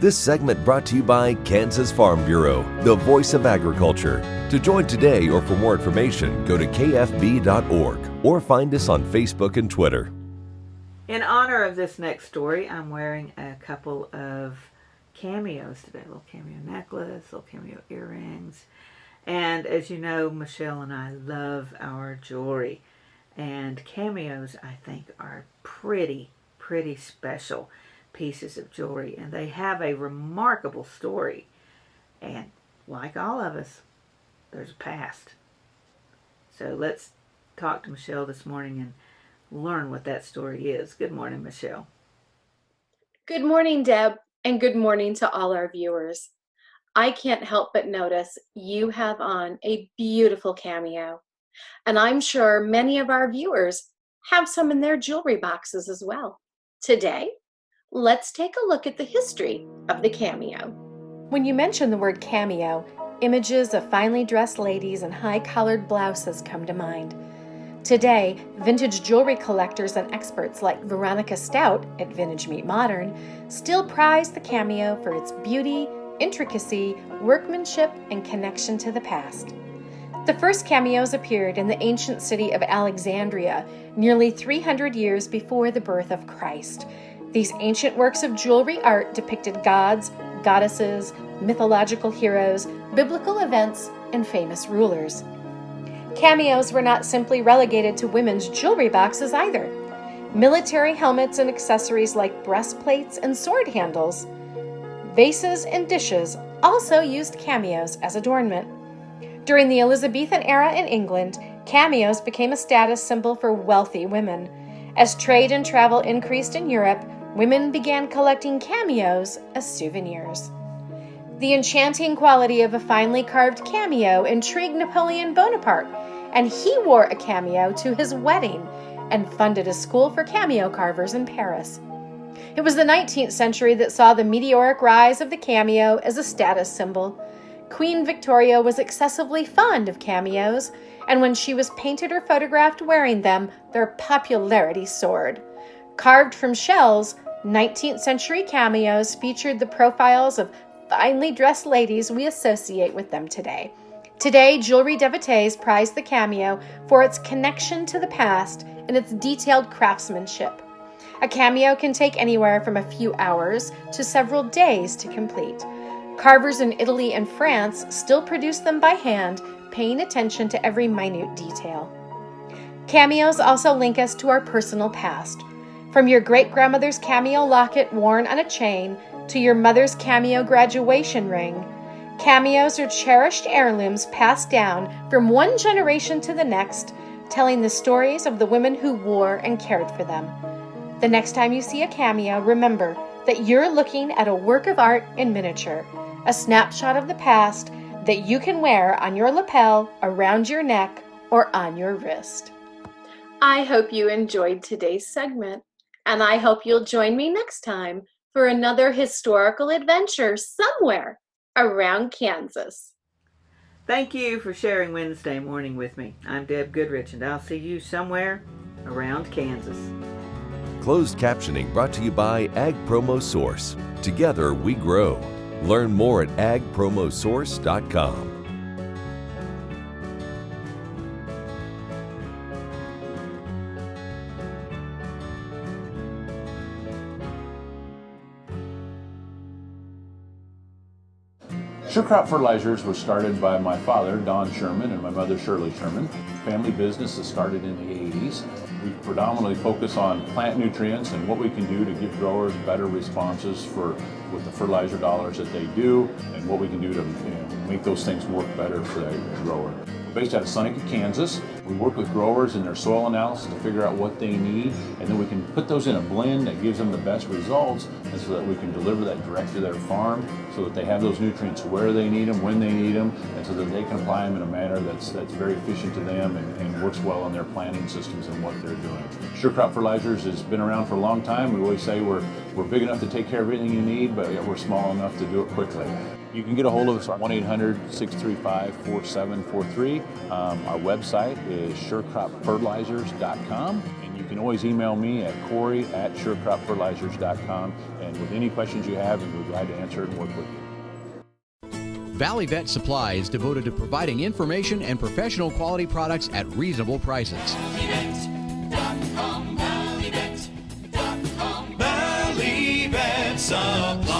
This segment brought to you by Kansas Farm Bureau, the voice of agriculture. To join today or for more information, go to kfb.org or find us on Facebook and Twitter. In honor of this next story, I'm wearing a couple of cameos today. A little cameo necklace, little cameo earrings. And as you know, Michelle and I love our jewelry. And cameos, I think, are pretty special pieces of jewelry. And they have a remarkable story. And like all of us, there's a past. So let's talk to Michelle this morning and learn what that story is. Good morning, Michelle. Good morning, Deb, and good morning to all our viewers. I can't help but notice you have on a beautiful cameo, and I'm sure many of our viewers have some in their jewelry boxes as well. Today, let's take a look at the history of the cameo. When you mention the word cameo, images of finely dressed ladies in high-collared blouses come to mind. Today, vintage jewelry collectors and experts like Veronica Stout at Vintage Meet Modern still prize the cameo for its beauty, intricacy, workmanship, and connection to the past. The first cameos appeared in the ancient city of Alexandria, nearly 300 years before the birth of Christ. These ancient works of jewelry art depicted gods, goddesses, mythological heroes, biblical events, and famous rulers. Cameos were not simply relegated to women's jewelry boxes either. Military helmets and accessories like breastplates and sword handles, vases and dishes also used cameos as adornment. During the Elizabethan era in England, cameos became a status symbol for wealthy women. As trade and travel increased in Europe, women began collecting cameos as souvenirs. The enchanting quality of a finely carved cameo intrigued Napoleon Bonaparte, and he wore a cameo to his wedding and funded a school for cameo carvers in Paris. It was the 19th century that saw the meteoric rise of the cameo as a status symbol. Queen Victoria was excessively fond of cameos, and when she was painted or photographed wearing them, their popularity soared. Carved from shells, 19th century cameos featured the profiles of finely dressed ladies we associate with them today. Today, jewelry devotees prize the cameo for its connection to the past and its detailed craftsmanship. A cameo can take anywhere from a few hours to several days to complete. Carvers in Italy and France still produce them by hand, paying attention to every minute detail. Cameos also link us to our personal past. From your great-grandmother's cameo locket worn on a chain to your mother's cameo graduation ring, cameos are cherished heirlooms passed down from one generation to the next, telling the stories of the women who wore and cared for them. The next time you see a cameo, remember that you're looking at a work of art in miniature, a snapshot of the past that you can wear on your lapel, around your neck, or on your wrist. I hope you enjoyed today's segment, and I hope you'll join me next time for another historical adventure somewhere around Kansas. Thank you for sharing Wednesday morning with me. I'm Deb Goodrich, and I'll see you somewhere around Kansas. Closed captioning brought to you by Ag Promo Source. Together we grow. Learn more at agpromosource.com. Sure Crop Fertilizers was started by my father, Don Sherman, and my mother, Shirley Sherman. Family business that started in the 80s. We predominantly focus on plant nutrients and what we can do to give growers better responses with the fertilizer dollars that they do, and what we can do to make those things work better for the grower. We're based out of Seneca, Kansas. We work with growers in their soil analysis to figure out what they need, and then we can put those in a blend that gives them the best results, and so that we can deliver that direct to their farm so that they have those nutrients where they need them, when they need them, and so that they can apply them in a manner that's very efficient to them and works well on their planting systems and what they're doing. Sure Crop Fertilizers has been around for a long time. We always say we're big enough to take care of everything you need, but we're small enough to do it quickly. You can get a hold of us at 1-800-635-4743. Our website is surecropfertilizers.com, and you can always email me at Corey@surecropfertilizers.com, and with any questions you have, we'll be glad to answer and work with you. Valley Vet Supply is devoted to providing information and professional quality products at reasonable prices. Valley Vet Supply.